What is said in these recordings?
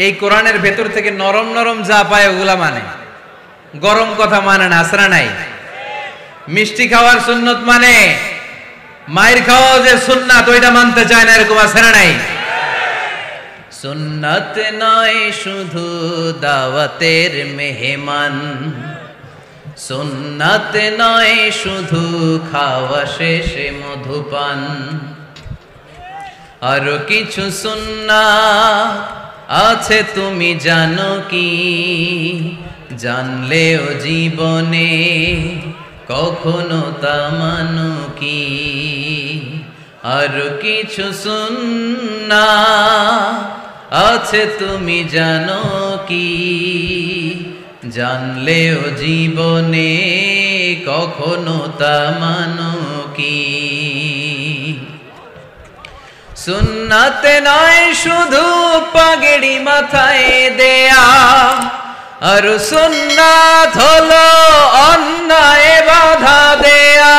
এই কোরআনের ভেতর থেকে নরম নরম যা পায় ওগুলা মানে, গরম কথা মানে না, আসরা নাই। মিষ্টি খাওয়ার সুন্নত মানে, মায়ের খাওয়া যে সুন্নাত ওইটা মানতে চায় না, এরকম আসরা নাই। সুন্নাত নয় শুধু দাওয়াতের মেহমান, সুন্নাত নয় শুধু খাওয়া শেষে মধুপান, আরো কিছু সুন্নাত আছে তুমি জানো কি? জানলেও জীবনে কখনো তা মানো কি? আরো কিছু সুন্নাত আছে তুমি জানো কি? জানলেও জীবনে কখনো তা মানো কি? সুন্নাত নয় শুধু পাগড়ি মাথায় দেয়া, আর সুন্নাত হলো অন্যায় বাধা দেয়া।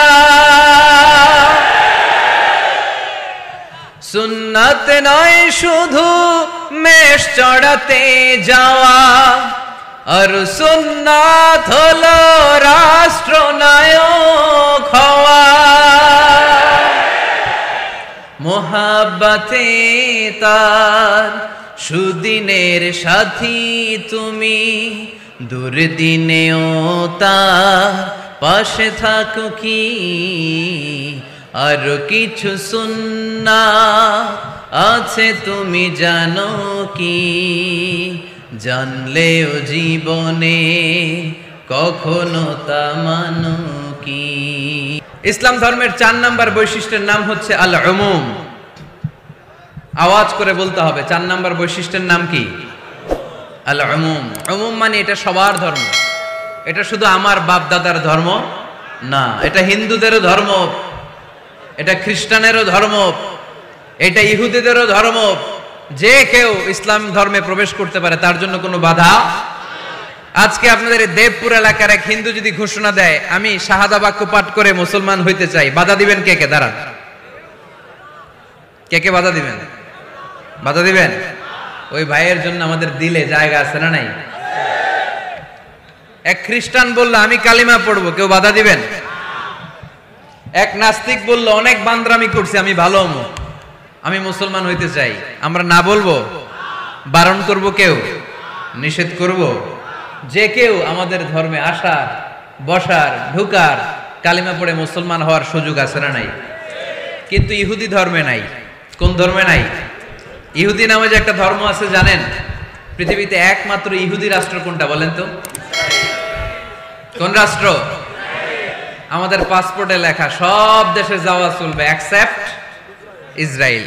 সুন্নাত নয় শুধু মেষ চড়াতে যাওয়া, আর সুন্নাত হলো রাষ্ট্রনায়ক হওয়া। মোহাব্বতে তার সুদিনের সাথী তুমি, দুর্দিনেও তার পাশে থাকো কি? আর কিছু সুন্নাত আছে তুমি জানো কি? জানলেও জীবনে কখনো তা মানো কি? ইসলাম ধর্মের 4 নাম্বার বৈশিষ্ট্যের নাম হচ্ছে আল উমুম। আওয়াজ করে বলতে হবে, 4 নাম্বার বৈশিষ্ট্যের নাম কি? আল উমুম। উমুম মানে এটা সবার ধর্ম, এটা শুধু আমার বাপ দাদার ধর্ম না, এটা হিন্দুদেরও ধর্ম, এটা খ্রিস্টানেরও ধর্ম, এটা ইহুদিদেরও ধর্ম। যে কেউ ইসলাম ধর্মে প্রবেশ করতে পারে, তার জন্য কোনো বাধা। আজকে আপনাদের এই দেবপুর এলাকার এক হিন্দু যদি ঘোষণা দেয় আমি শাহাদা বাক্য পাঠ করে মুসলমান হইতে চাই, বাধা দিবেন কে কে? দাঁড়ান, কে কে বাধা দিবেন? বাধা দিবেন? ওই ভাইয়ের জন্য আমাদের দিলে জায়গা আছে না নাই? এক খ্রিস্টান বললো আমি কালিমা পড়বো, কেউ বাধা দিবেন? এক নাস্তিক বললো অনেক বান্দরামি করছি, আমি ভালো হবো, আমি মুসলমান হইতে চাই, আমরা না বলবো? বারণ করব কেউ? নিষেধ করব? যে কেউ আমাদের ধর্মে আসার, বসার, ঢুকার, কালিমা পড়ে মুসলমান হওয়ার সুযোগ আছে না নাই? কিন্তু ইহুদি ধর্মে নাই। কোন ধর্মে নাই? ইহুদি নামে যে একটা ধর্ম আছে জানেন? পৃথিবীতে একমাত্র ইহুদি রাষ্ট্র কোনটা বলেন তো? কোন রাষ্ট্র? আমাদের পাসপোর্টে লেখা সব দেশে যাওয়া চলবে এক্সেপ্ট ইসরায়েল।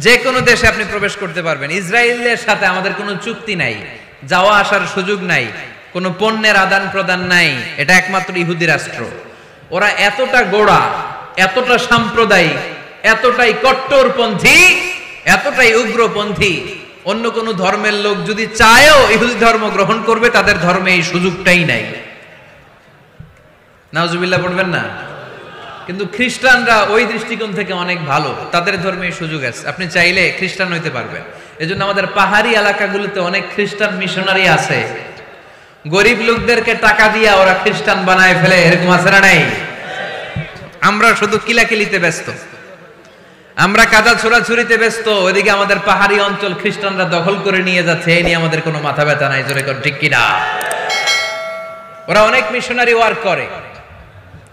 যে কোনো দেশে আপনি প্রবেশ করতে পারবেন, ইসরায়েলের সাথে আমাদের কোনো চুক্তি নাই, যাওয়া আসার সুযোগ নাই, কোনো পণ্যের আদান প্রদান নাই। এটা একমাত্র ইহুদি রাষ্ট্র। ওরা এতটা গোড়া, এতটা সাম্প্রদায়িক, এতটাই কট্টরপন্থী, এতটাই উগ্রপন্থী, অন্য কোনো ধর্মের লোক যদি চায়ও ইহুদি ধর্ম গ্রহণ করবে, তাদের ধর্মে এই সুযোগটাই নাই। নাউজুবিল্লাহ পড়বেন না? কিন্তু খ্রিস্টানরা ওই দৃষ্টিকোণ থেকে অনেক ভালো, তাদের ধর্মে এই সুযোগ আছে, আপনি চাইলে খ্রিস্টান হইতে পারবেন। এজন্য আমাদের পাহাড়ি এলাকাগুলোতে অনেক খ্রিস্টান মিশনারি আছে, গরিব লোকদেরকে টাকা দিয়া ওরা খ্রিস্টান বানায় ফেলে, এরকম আছে না নাই? আমরা শুধু কিলাকিলিতে ব্যস্ত, আমরা কাদা ছোড়াছুরিতে ব্যস্ত, ওইদিকে আমাদের পাহাড়ি অঞ্চল খ্রিস্টানরা দখল করে নিয়ে যাচ্ছে, এই নিয়ে আমাদের কোনো মাথা ব্যথা নাই। জোরে কর ঠিক কিনা? ওরা অনেক মিশনারি ওয়ার্ক করে,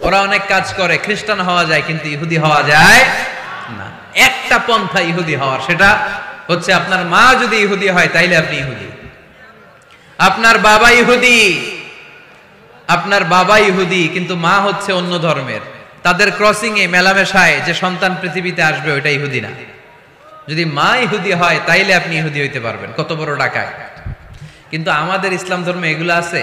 ওরা অনেক কাজ করে, খ্রিস্টান হওয়া যায় কিন্তু ইহুদি হওয়া যায় না। একটা পন্থা ইহুদি হওয়ার, সেটা হচ্ছে আপনার মা যদি ইহুদি হয় তাইলে আপনি ইহুদি, আপনার বাবা ইহুদি, আপনার বাবা ইহুদি কিন্তু মা হচ্ছে অন্য ধর্মের, তাদের ক্রসিং এ মেলামেশায় যে সন্তান পৃথিবীতে আসবে ওইটা ইহুদি না। যদি মা ইহুদি হয় তাইলে আপনি ইহুদি হইতে পারবেন। কত বড় ডাকায়! কিন্তু আমাদের ইসলাম ধর্মে এগুলো আছে?